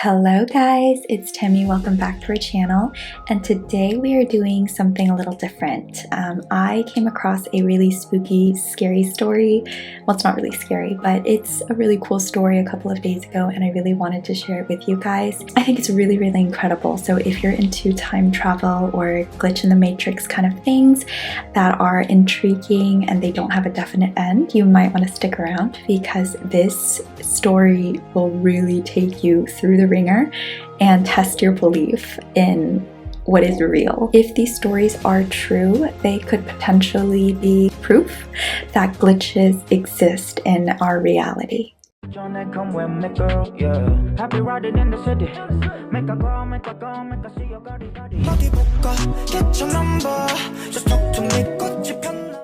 Hello guys, it's Temi. Welcome back to our channel, and today we are doing something a little different. I came across a really spooky, scary story. Well, it's not really scary, but it's a really cool story a couple of days ago, and I really wanted to share it with you guys. I think it's really incredible. So if you're into time travel or glitch in the matrix kind of things that are intriguing and they don't have a definite end, you might want to stick around because this story will really take you through the ringer and test your belief in what is real. If these stories are true, they could potentially be proof that glitches exist in our reality.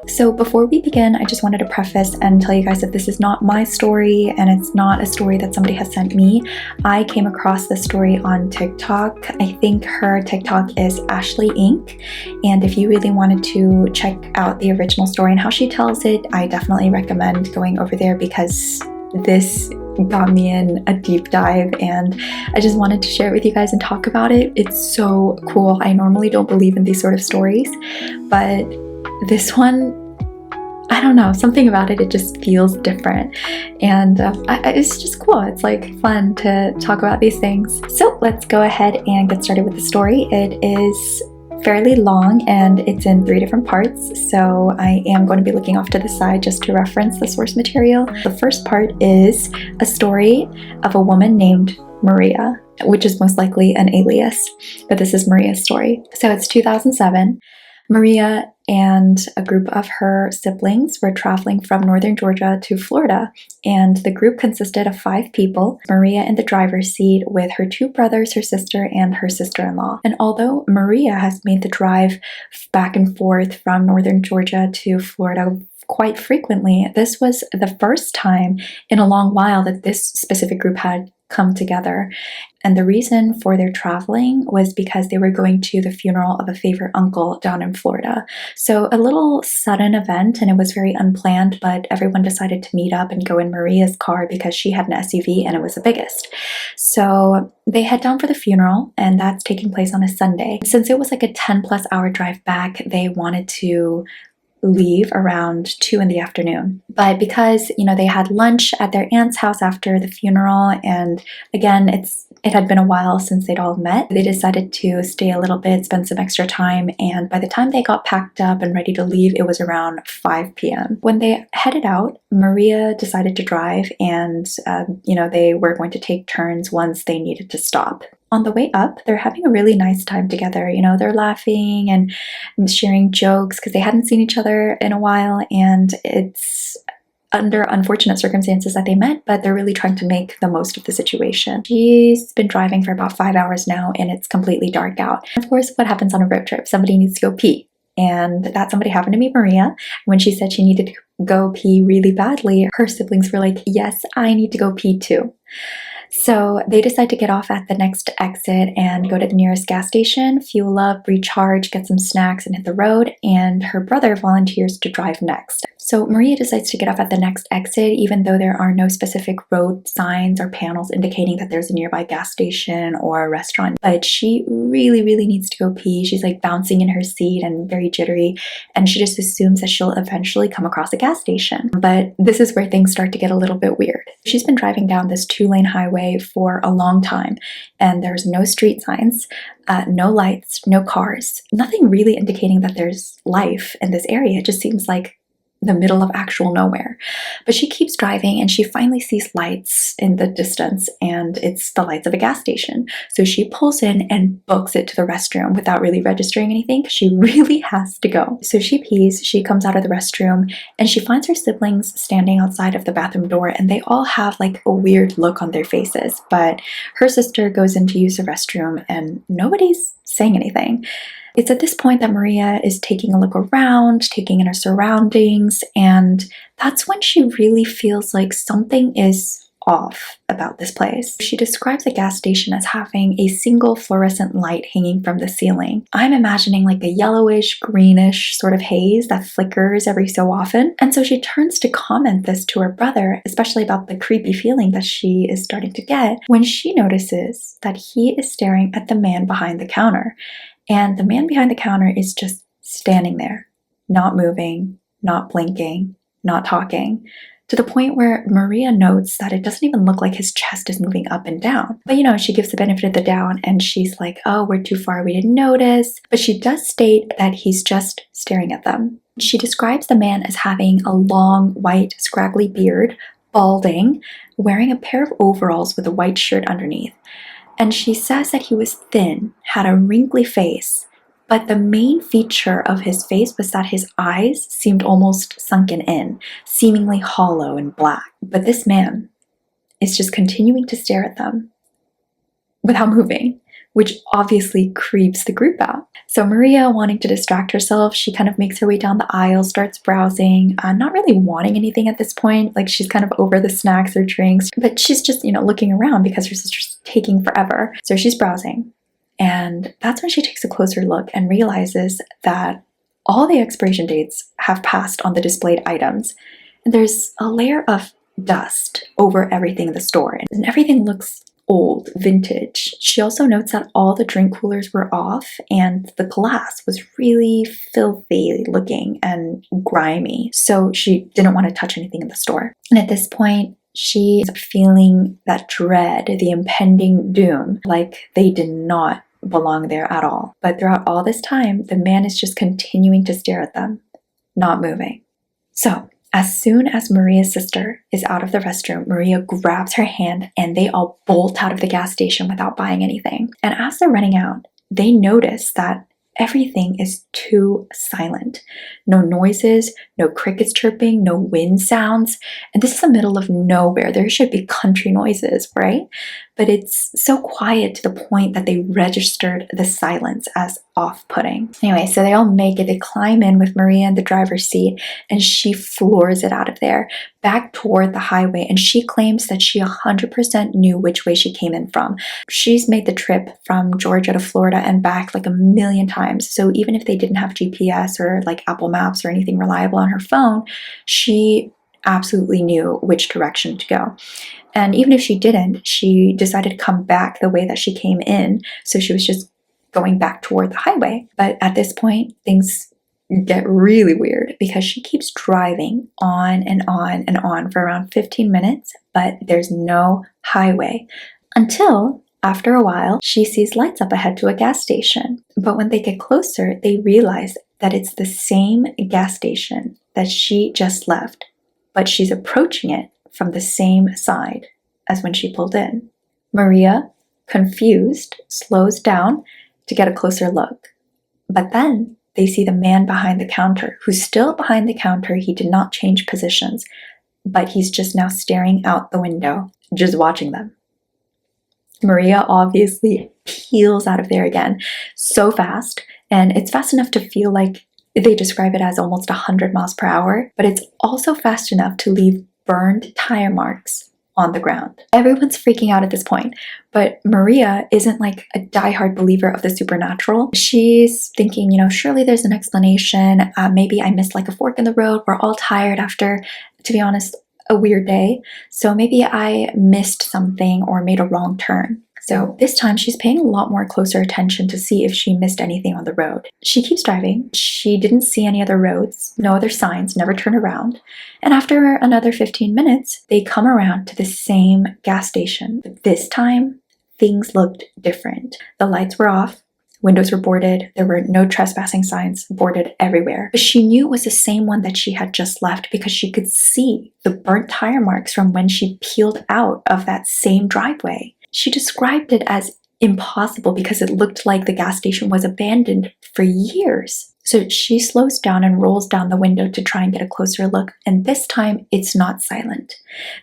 So before we begin, I just wanted to preface and tell you guys that this is not my story and it's not a story that somebody has sent me. I came across this story on TikTok. I think her TikTok is Ashley Inc. And if you really wanted to check out the original story and how she tells it, I definitely recommend going over there because this got me in a deep dive and I just wanted to share it with you guys and talk about it. It's so cool. I normally don't believe in these sort of stories, but this one, I don't know, something about it, it just feels different, and it's just cool. It's like fun to talk about these things. So let's go ahead and get started with the story. It is fairly long and it's in 3 different parts, so I am going to be looking off to the side just to reference the source material. The first part is a story of a woman named Maria, which is most likely an alias, but this is Maria's story. So it's 2007. Maria and a group of her siblings were traveling from northern Georgia to Florida, and the group consisted of 5 people, Maria in the driver's seat with her 2 brothers, her sister, and her sister-in-law. And although Maria has made the drive back and forth from northern Georgia to Florida quite frequently, this was the first time in a long while that this specific group had come together. And the reason for their traveling was because they were going to the funeral of a favorite uncle down in Florida. So a little sudden event, and it was very unplanned, but everyone decided to meet up and go in Maria's car because she had an SUV and it was the biggest. So they head down for the funeral, and that's taking place on a Sunday. Since it was like a 10+ hour drive back, they wanted to leave around 2 in the afternoon. But because, they had lunch at their aunt's house after the funeral, and again, it had been a while since they'd all met, they decided to stay a little bit, spend some extra time, and by the time they got packed up and ready to leave, it was around 5 p.m. When they headed out, Maria decided to drive, and they were going to take turns once they needed to stop. On the way up, they're having a really nice time together. They're laughing and sharing jokes because they hadn't seen each other in a while, and it's under unfortunate circumstances that they met, but they're really trying to make the most of the situation. She's been driving for about 5 hours now, and it's completely dark out. Of course, what happens on a road trip? Somebody needs to go pee. And that somebody happened to be Maria. When she said she needed to go pee really badly, her siblings were like, yes, I need to go pee too. So they decide to get off at the next exit and go to the nearest gas station, fuel up, recharge, get some snacks, and hit the road, and her brother volunteers to drive next. So Maria decides to get off at the next exit, even though there are no specific road signs or panels indicating that there's a nearby gas station or a restaurant. But she really needs to go pee. She's like bouncing in her seat and very jittery, and she just assumes that she'll eventually come across a gas station. But this is where things start to get a little bit weird. She's been driving down this 2-lane highway for a long time, and there's no street signs, no lights, no cars, nothing really indicating that there's life in this area. It just seems like the middle of actual nowhere. But she keeps driving, and she finally sees lights in the distance, and it's the lights of a gas station. So she pulls in and books it to the restroom without really registering anything because she really has to go. So she pees, she comes out of the restroom, and she finds her siblings standing outside of the bathroom door, and they all have like a weird look on their faces. But her sister goes in to use the restroom, and nobody's saying anything. It's at this point that Maria is taking a look around, taking in her surroundings, and that's when she really feels like something is off about this place. She describes the gas station as having a single fluorescent light hanging from the ceiling. I'm imagining like a yellowish, greenish sort of haze that flickers every so often. And so she turns to comment this to her brother, especially about the creepy feeling that she is starting to get, when she notices that he is staring at the man behind the counter. And the man behind the counter is just standing there, not moving, not blinking, not talking, to the point where Maria notes that it doesn't even look like his chest is moving up and down. But she gives the benefit of the doubt and she's like, oh, we're too far, we didn't notice. But she does state that he's just staring at them. She describes the man as having a long, white, scraggly beard, balding, wearing a pair of overalls with a white shirt underneath. And she says that he was thin, had a wrinkly face, but the main feature of his face was that his eyes seemed almost sunken in, seemingly hollow and black. But this man is just continuing to stare at them without moving, which obviously creeps the group out. So Maria, wanting to distract herself, she kind of makes her way down the aisle, starts browsing, not really wanting anything at this point. Like, she's kind of over the snacks or drinks, but she's just, looking around because her sister's taking forever. So she's browsing. And that's when she takes a closer look and realizes that all the expiration dates have passed on the displayed items. And there's a layer of dust over everything in the store, and everything looks old, vintage. She also notes that all the drink coolers were off and the glass was really filthy looking and grimy. So she didn't want to touch anything in the store. And at this point, she's feeling that dread, the impending doom, like they did not belong there at all. But throughout all this time, the man is just continuing to stare at them, not moving. So as soon as Maria's sister is out of the restroom, Maria grabs her hand and they all bolt out of the gas station without buying anything. And as they're running out, they notice that everything is too silent. No noises, no crickets chirping, no wind sounds. And this is the middle of nowhere. There should be country noises, right? But it's so quiet to the point that they registered the silence as off-putting. Anyway, so they all make it. They climb in with Maria in the driver's seat, and she floors it out of there, back toward the highway, and she claims that she 100% knew which way she came in from. She's made the trip from Georgia to Florida and back like a million times, so even if they didn't have GPS or like Apple Maps or anything reliable on her phone, she absolutely knew which direction to go. And even if she didn't, she decided to come back the way that she came in, so she was just going back toward the highway. But at this point, things get really weird because she keeps driving on and on and on for around 15 minutes, but there's no highway until after a while she sees lights up ahead to a gas station. But when they get closer, they realize that it's the same gas station that she just left, but she's approaching it from the same side as when she pulled in. Maria, confused, slows down to get a closer look. But then they see the man behind the counter, who's still behind the counter. He did not change positions, but he's just now staring out the window, just watching them. Maria obviously peels out of there again so fast, and it's fast enough to feel like they describe it as almost 100 miles per hour, but it's also fast enough to leave burned tire marks on the ground. Everyone's freaking out at this point, but Maria isn't like a diehard believer of the supernatural. She's thinking, surely there's an explanation. Maybe I missed like a fork in the road. We're all tired after, to be honest, a weird day. So maybe I missed something or made a wrong turn. So this time she's paying a lot more closer attention to see if she missed anything on the road. She keeps driving. She didn't see any other roads, no other signs, never turn around. And after another 15 minutes, they come around to the same gas station. But this time, things looked different. The lights were off. Windows were boarded. There were no trespassing signs boarded everywhere. But she knew it was the same one that she had just left because she could see the burnt tire marks from when she peeled out of that same driveway. She described it as impossible because it looked like the gas station was abandoned for years. So she slows down and rolls down the window to try and get a closer look. And this time it's not silent.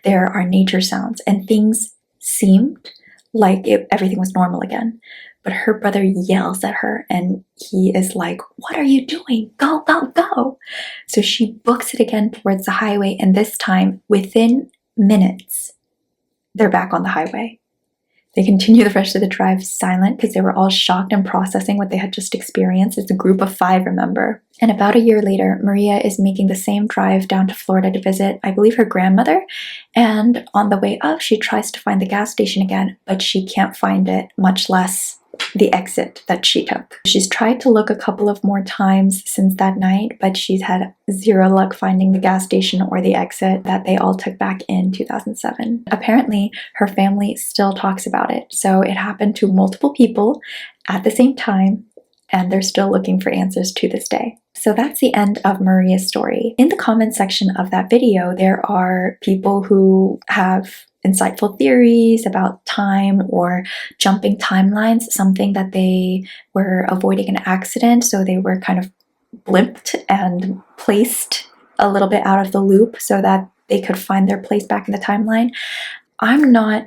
There are nature sounds and things seemed like everything was normal again. But her brother yells at her and he is like, "What are you doing? Go, go, go." So she books it again towards the highway, and this time within minutes, they're back on the highway. They continue the rest of the drive silent because they were all shocked and processing what they had just experienced. It's a group of 5, remember? And about a year later, Maria is making the same drive down to Florida to visit, I believe, her grandmother. And on the way up, she tries to find the gas station again, but she can't find it, much less the exit that she took. She's tried to look a couple of more times since that night, but she's had zero luck finding the gas station or the exit that they all took back in 2007. Apparently, her family still talks about it, so it happened to multiple people at the same time, and they're still looking for answers to this day. So that's the end of Maria's story. In the comment section of that video, there are people who have insightful theories about time or jumping timelines, something that they were avoiding an accident, so they were kind of blimped and placed a little bit out of the loop so that they could find their place back in the timeline. I'm not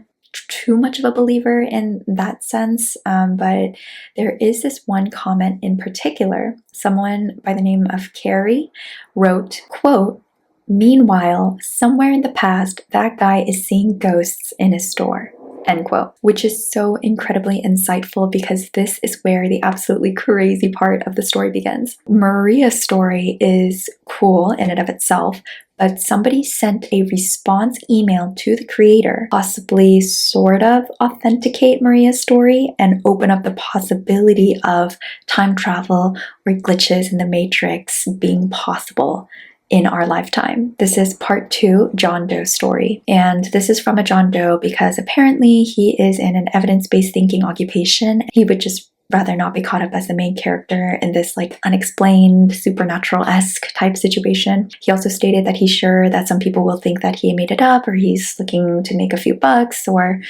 too much of a believer in that sense, but there is this one comment in particular. Someone by the name of Carrie wrote, quote, "Meanwhile, somewhere in the past, that guy is seeing ghosts in his store," end quote, which is so incredibly insightful because this is where the absolutely crazy part of the story begins. Maria's story is cool in and of itself, but somebody sent a response email to the creator, possibly sort of authenticate Maria's story and open up the possibility of time travel or glitches in the Matrix being possible in our lifetime. This is part 2, John Doe's story. And this is from a John Doe because apparently he is in an evidence-based thinking occupation. He would just rather not be caught up as the main character in this like unexplained, supernatural-esque type situation. He also stated that he's sure that some people will think that he made it up or he's looking to make a few bucks or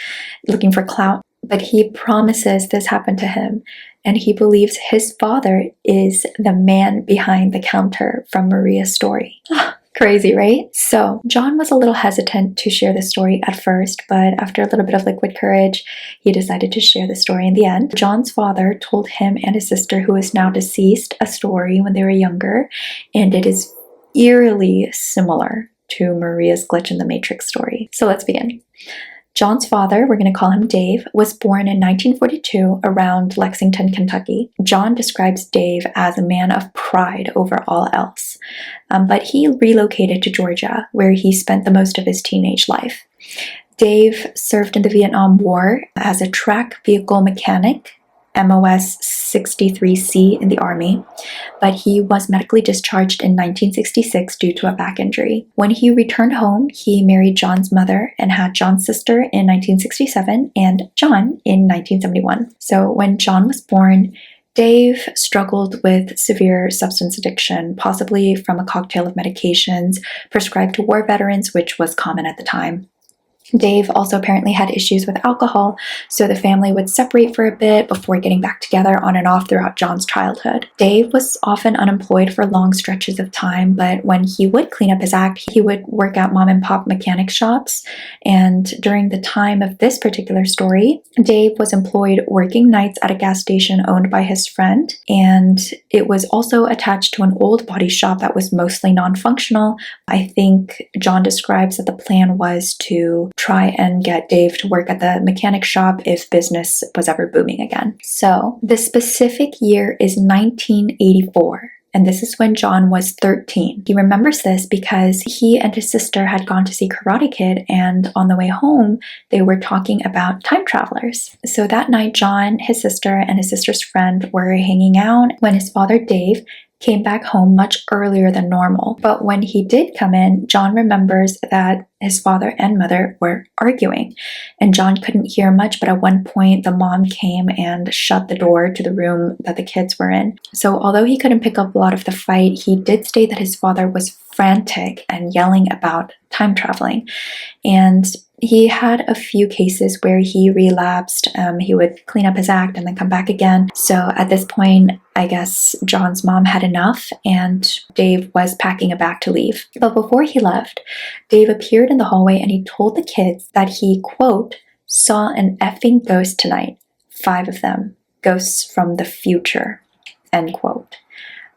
looking for clout. But he promises this happened to him, and he believes his father is the man behind the counter from Maria's story. Crazy, right? So John was a little hesitant to share the story at first, but after a little bit of liquid courage, he decided to share the story in the end. John's father told him and his sister, who is now deceased, a story when they were younger, and it is eerily similar to Maria's glitch in the Matrix story. So let's begin. John's father, we're going to call him Dave, was born in 1942 around Lexington, Kentucky. John describes Dave as a man of pride over all else, but he relocated to Georgia, where he spent the most of his teenage life. Dave served in the Vietnam War as a track vehicle mechanic, MOS 63C in the Army, but he was medically discharged in 1966 due to a back injury. When he returned home, he married John's mother and had John's sister in 1967 and John in 1971. So when John was born, Dave struggled with severe substance addiction, possibly from a cocktail of medications prescribed to war veterans, which was common at the time. Dave also apparently had issues with alcohol, so the family would separate for a bit before getting back together on and off throughout John's childhood. Dave was often unemployed for long stretches of time, but when he would clean up his act, he would work at mom and pop mechanic shops. And during the time of this particular story, Dave was employed working nights at a gas station owned by his friend, and it was also attached to an old body shop that was mostly non-functional. I think John describes that the plan was to try and get Dave to work at the mechanic shop if business was ever booming again. So the specific year is 1984. And this is when John was 13. He remembers this because he and his sister had gone to see Karate Kid, and on the way home, they were talking about time travelers. So that night, John, his sister, and his sister's friend were hanging out when his father, Dave, came back home much earlier than normal. But when he did come in, John remembers that his father and mother were arguing, and John couldn't hear much, but at one point the mom came and shut the door to the room that the kids were in. So although he couldn't pick up a lot of the fight, he did state that his father was frantic and yelling about time traveling. And he had a few cases where he relapsed. He would clean up his act and then come back again. So at this point, I guess John's mom had enough and Dave was packing a bag to leave. But before he left, Dave appeared in the hallway and he told the kids that he, quote, saw an effing ghost tonight. 5 of them. Ghosts from the future, end quote.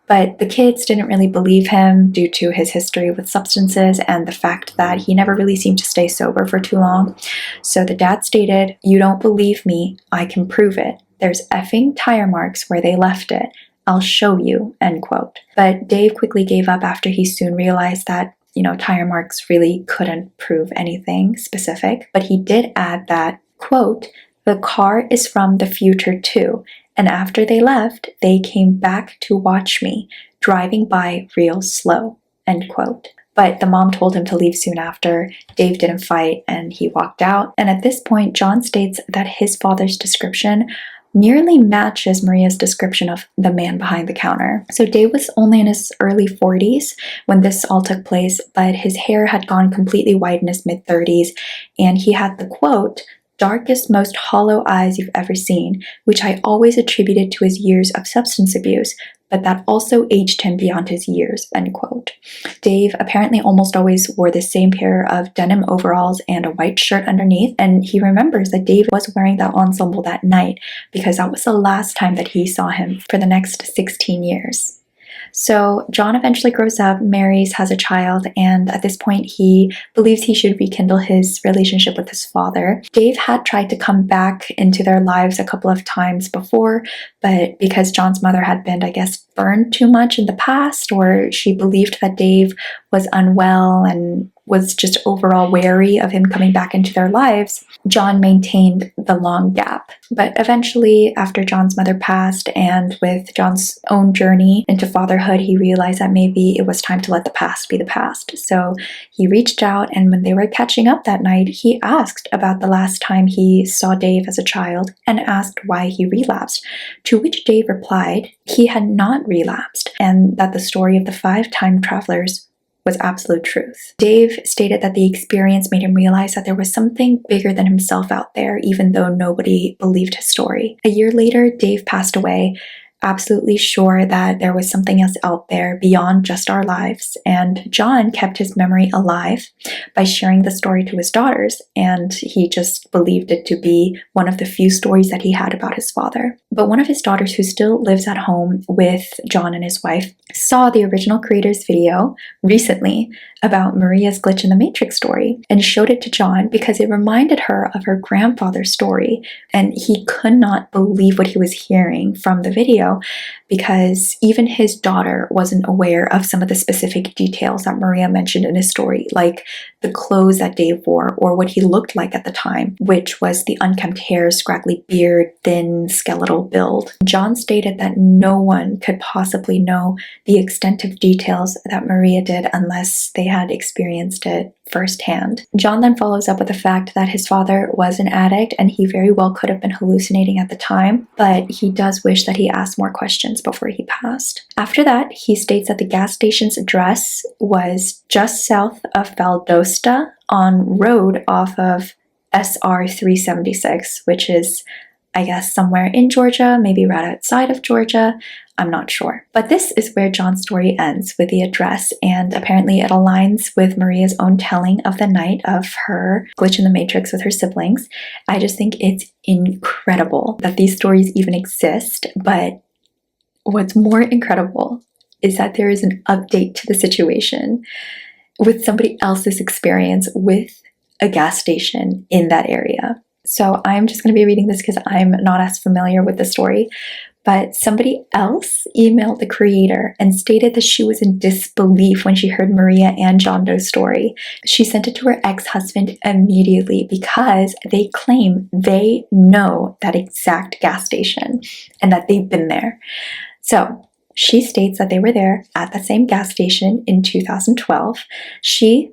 But the kids didn't really believe him due to his history with substances and the fact that he never really seemed to stay sober for too long. So the dad stated, "You don't believe me, I can prove it. There's effing tire marks where they left it. I'll show you," end quote. But Dave quickly gave up after he soon realized that, tire marks really couldn't prove anything specific. But he did add that, quote, "The car is from the future too. And after they left, they came back to watch me, driving by real slow," end quote. But the mom told him to leave soon after. Dave didn't fight and he walked out. And at this point, John states that his father's description nearly matches Maria's description of the man behind the counter. So Dave was only in his early 40s when this all took place, but his hair had gone completely white in his mid-30s, and he had the quote, "darkest, most hollow eyes you've ever seen," which I always attributed to his years of substance abuse, but that also aged him beyond his years, end quote. Dave apparently almost always wore the same pair of denim overalls and a white shirt underneath, and he remembers that Dave was wearing that ensemble that night because that was the last time that he saw him for the next 16 years. So John eventually grows up, marries, has a child, and at this point he believes he should rekindle his relationship with his father. Dave had tried to come back into their lives a couple of times before, but because John's mother had been, I guess, burned too much in the past, or she believed that Dave was unwell and was just overall wary of him coming back into their lives, John maintained the long gap. But eventually, after John's mother passed and with John's own journey into fatherhood, he realized that maybe it was time to let the past be the past. So he reached out, and when they were catching up that night, he asked about the last time he saw Dave as a child and asked why he relapsed, to which Dave replied he had not relapsed and that the story of the 5 time travelers was absolute truth. Dave stated that the experience made him realize that there was something bigger than himself out there, even though nobody believed his story. A year later, Dave passed away, absolutely sure that there was something else out there beyond just our lives, and John kept his memory alive by sharing the story to his daughters, and he just believed it to be one of the few stories that he had about his father. But one of his daughters, who still lives at home with John and his wife, saw the original creator's video recently about Maria's glitch in the Matrix story and showed it to John because it reminded her of her grandfather's story, and he could not believe what he was hearing from the video because even his daughter wasn't aware of some of the specific details that Maria mentioned in his story, like the clothes that Dave wore or what he looked like at the time, which was the unkempt hair, scraggly beard, thin skeletal build. John stated that no one could possibly know the extent of details that Maria did unless they had experienced it firsthand. John then follows up with the fact that his father was an addict and he very well could have been hallucinating at the time, but he does wish that he asked more questions before he passed. After that, he states that the gas station's address was just south of Valdosta on road off of SR 376, which is, I guess, somewhere in Georgia, maybe right outside of Georgia. I'm not sure. But this is where John's story ends, with the address, and apparently it aligns with Maria's own telling of the night of her glitch in the Matrix with her siblings. I just think it's incredible that these stories even exist, but what's more incredible is that there is an update to the situation with somebody else's experience with a gas station in that area. So I'm just going to be reading this because I'm not as familiar with the story, but somebody else emailed the creator and stated that she was in disbelief when she heard Maria and John Doe's story. She sent it to her ex-husband immediately because they claim they know that exact gas station and that they've been there. So she states that they were there at the same gas station in 2012. She,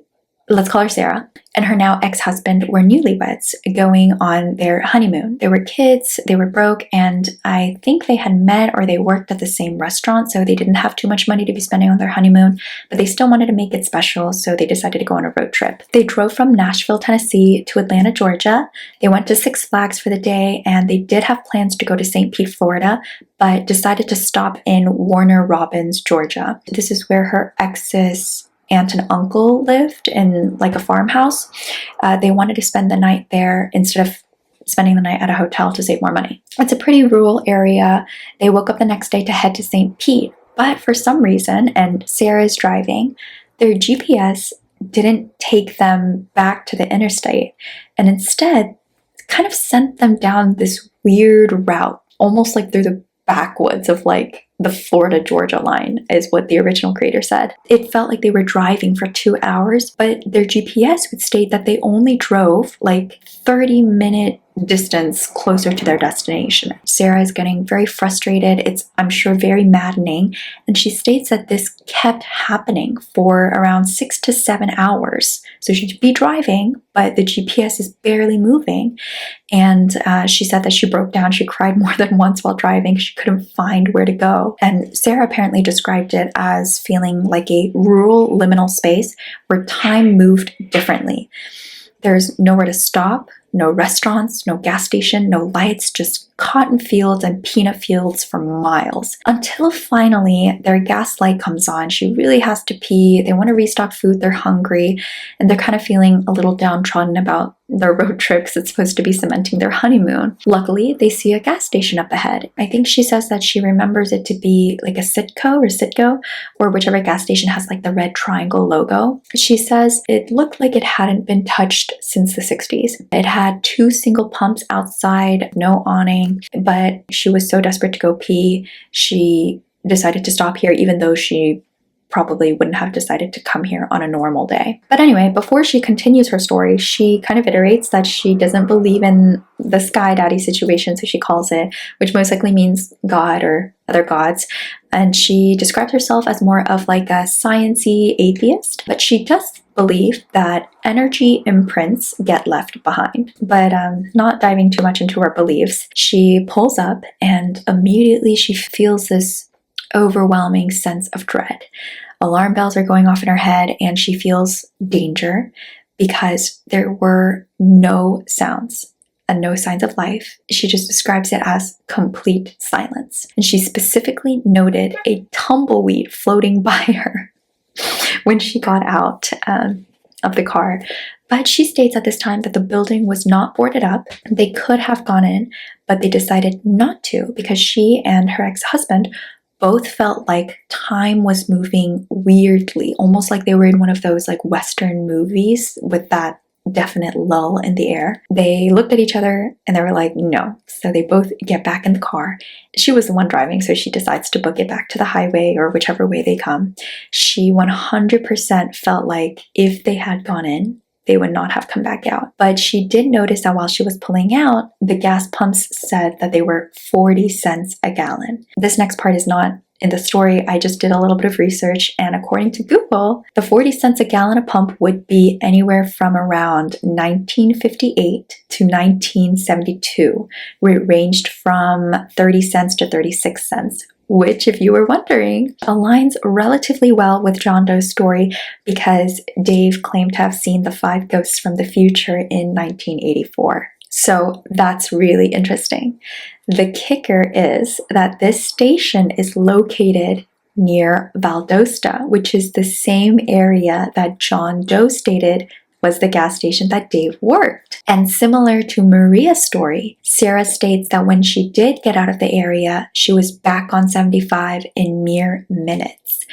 let's call her Sarah, and her now ex-husband were newlyweds going on their honeymoon. They were kids, they were broke, and I think they had met or they worked at the same restaurant, so they didn't have too much money to be spending on their honeymoon, but they still wanted to make it special, so they decided to go on a road trip. They drove from Nashville, Tennessee to Atlanta, Georgia. They went to Six Flags for the day, and they did have plans to go to St. Pete, Florida, but decided to stop in Warner Robins, Georgia. This is where her ex's aunt and uncle lived in like a farmhouse. They wanted to spend the night there instead of spending the night at a hotel to save more money. It's a pretty rural area. They woke up the next day to head to St. Pete, But for some reason, and Sarah's driving, their GPS didn't take them back to the interstate, and instead kind of sent them down this weird route, almost like through the backwoods of like the Florida-Georgia line, is what the original creator said. It felt like they were driving for 2 hours, but their GPS would state that they only drove like 30-minute distance closer to their destination. Sarah is getting very frustrated. It's, I'm sure, very maddening. And she states that this kept happening for around 6 to 7 hours. So she'd be driving, but the GPS is barely moving. And she said that she broke down. She cried more than once while driving. She couldn't find where to go. And Sarah apparently described it as feeling like a rural liminal space where time moved differently. There's nowhere to stop, no restaurants, no gas station, no lights, just cotton fields and peanut fields for miles. Until finally their gas light comes on. She really has to pee. They want to restock food. They're hungry. And they're kind of feeling a little downtrodden about their road trip because it's supposed to be cementing their honeymoon. Luckily, they see a gas station up ahead. I think she says that she remembers it to be like a Citgo or whichever gas station has like the red triangle logo. She says it looked like it hadn't been touched since the 60s. It had 2 single pumps outside, no awning, but she was so desperate to go pee, she decided to stop here even though she probably wouldn't have decided to come here on a normal day. But anyway, before she continues her story, she kind of iterates that she doesn't believe in the sky daddy situation, so she calls it, which most likely means God or other gods. And she describes herself as more of like a science-y atheist, but she does believe that energy imprints get left behind. But not diving too much into her beliefs, she pulls up and immediately she feels this overwhelming sense of dread. Alarm bells are going off in her head and she feels danger because there were no sounds and no signs of life. She just describes it as complete silence. And she specifically noted a tumbleweed floating by her when she got out of the car. But she states at this time that the building was not boarded up. They could have gone in, but they decided not to because she and her ex-husband both felt like time was moving weirdly, almost like they were in one of those like Western movies with that definite lull in the air. They looked at each other and they were like, no. So they both get back in the car. She was the one driving, so she decides to book it back to the highway or whichever way they come. She 100% felt like if they had gone in, they would not have come back out. But she did notice that while she was pulling out, the gas pumps said that they were 40 cents a gallon. This next part is not in the story. I just did a little bit of research, and according to Google, the 40 cents a gallon a pump would be anywhere from around 1958 to 1972, where it ranged from 30 cents to 36 cents. Which, if you were wondering, aligns relatively well with John Doe's story because Dave claimed to have seen the 5 ghosts from the future in 1984. So that's really interesting. The kicker is that this station is located near Valdosta, which is the same area that John Doe stated was the gas station that Dave worked. And similar to Maria's story, Sarah states that when she did get out of the area, she was back on 75 in mere minutes,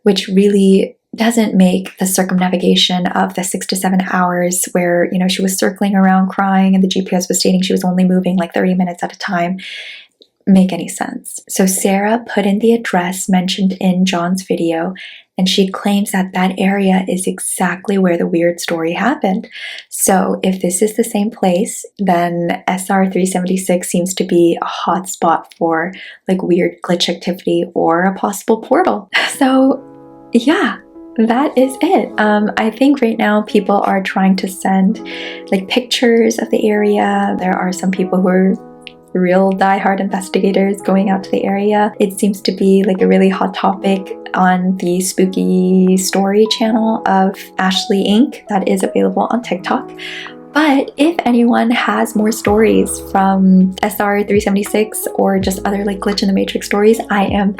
which really doesn't make the circumnavigation of the 6 to 7 hours where, you know, she was circling around crying and the GPS was stating she was only moving like 30 minutes at a time make any sense. So Sarah put in the address mentioned in John's video, and she claims that that area is exactly where the weird story happened. So if this is the same place, then SR 376 seems to be a hot spot for like weird glitch activity or a possible portal. So yeah, that is it. I think right now people are trying to send like pictures of the area. There are some people who are real diehard investigators going out to the area. It seems to be like a really hot topic on the spooky story channel of Ashley Inc. that is available on TikTok. But if anyone has more stories from SR376 or just other like glitch in the matrix stories, I am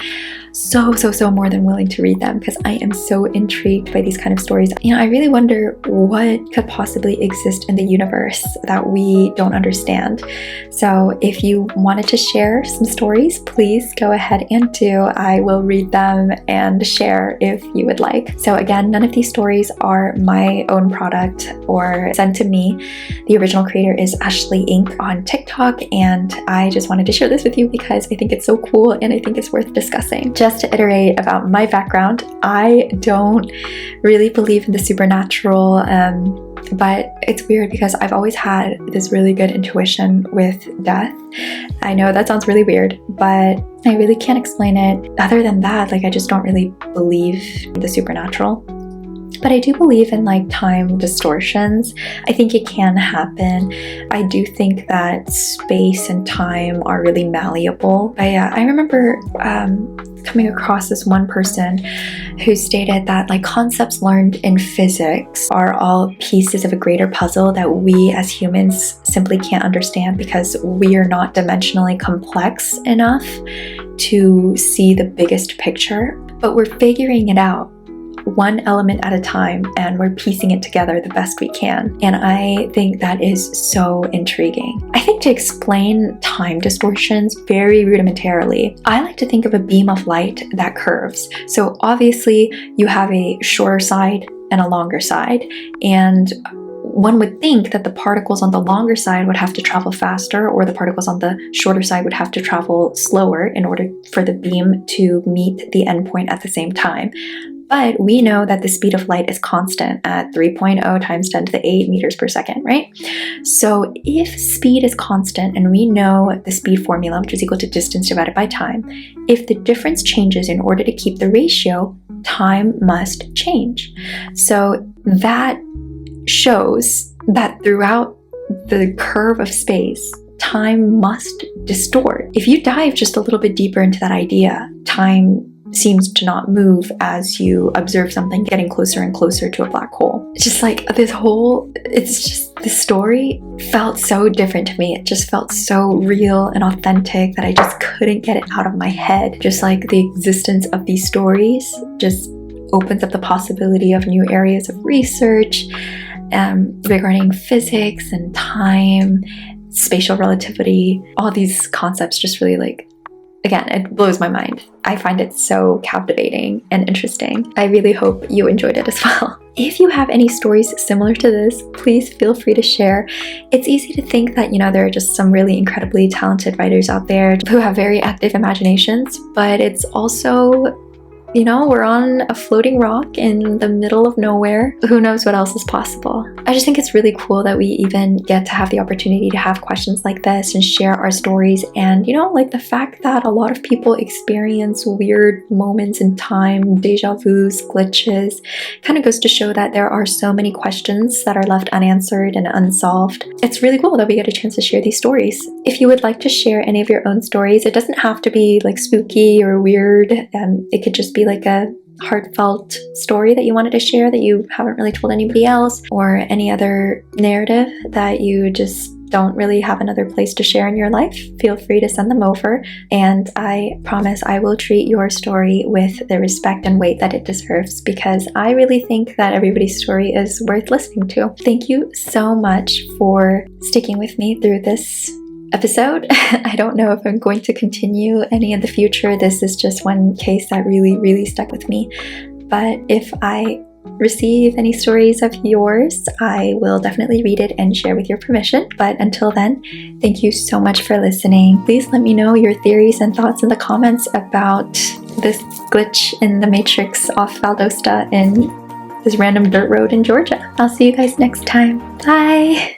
so more than willing to read them, because I am so intrigued by these kind of stories. I really wonder what could possibly exist in the universe that we don't understand. So if you wanted to share some stories, please go ahead and do. I will read them and share if you would like. So again, none of these stories are my own product or sent to me. The original creator is Ashley Inc. on TikTok, and I just wanted to share this with you because I think it's so cool and I think it's worth discussing. Just to iterate about my background, I don't really believe in the supernatural, but it's weird because I've always had this really good intuition with death. I know that sounds really weird, but I really can't explain it. Other than that, like, I just don't really believe in the supernatural. But I do believe in like time distortions. I think it can happen. I do think that space and time are really malleable. I remember coming across this one person who stated that like concepts learned in physics are all pieces of a greater puzzle that we as humans simply can't understand because we are not dimensionally complex enough to see the biggest picture. But we're figuring it out one element at a time, and we're piecing it together the best we can. And I think that is so intriguing. I think to explain time distortions very rudimentarily, I like to think of a beam of light that curves. So obviously you have a shorter side and a longer side, and one would think that the particles on the longer side would have to travel faster, or the particles on the shorter side would have to travel slower in order for the beam to meet the endpoint at the same time. But we know that the speed of light is constant at 3.0 times 10 to the 8 meters per second, right? So if speed is constant, and we know the speed formula, which is equal to distance divided by time, if the difference changes in order to keep the ratio, time must change. So that shows that throughout the curve of space, time must distort. If you dive just a little bit deeper into that idea, time seems to not move as you observe something getting closer and closer to a black hole. It's just like this story felt so different to me. It just felt so real and authentic that I just couldn't get it out of my head. Just like the existence of these stories just opens up the possibility of new areas of research regarding physics and time, spatial relativity. All these concepts just really again, it blows my mind. I find it so captivating and interesting. I really hope you enjoyed it as well. If you have any stories similar to this, please feel free to share. It's easy to think that, there are just some really incredibly talented writers out there who have very active imaginations, but it's also, we're on a floating rock in the middle of nowhere. Who knows what else is possible? I just think it's really cool that we even get to have the opportunity to have questions like this and share our stories. And, the fact that a lot of people experience weird moments in time, deja vus, glitches, kind of goes to show that there are so many questions that are left unanswered and unsolved. It's really cool that we get a chance to share these stories. If you would like to share any of your own stories, it doesn't have to be spooky or weird. It could just be a heartfelt story that you wanted to share that you haven't really told anybody else, or any other narrative that you just don't really have another place to share in your life. Feel free to send them over, and I promise I will treat your story with the respect and weight that it deserves, because I really think that everybody's story is worth listening to. Thank you so much for sticking with me through this episode. I don't know if I'm going to continue any in the future. This is just one case that really stuck with me. But if I receive any stories of yours, I will definitely read it and share with your permission. But until then, thank you so much for listening. Please let me know your theories and thoughts in the comments about this glitch in the matrix off Valdosta in this random dirt road in Georgia. I'll see you guys next time. Bye!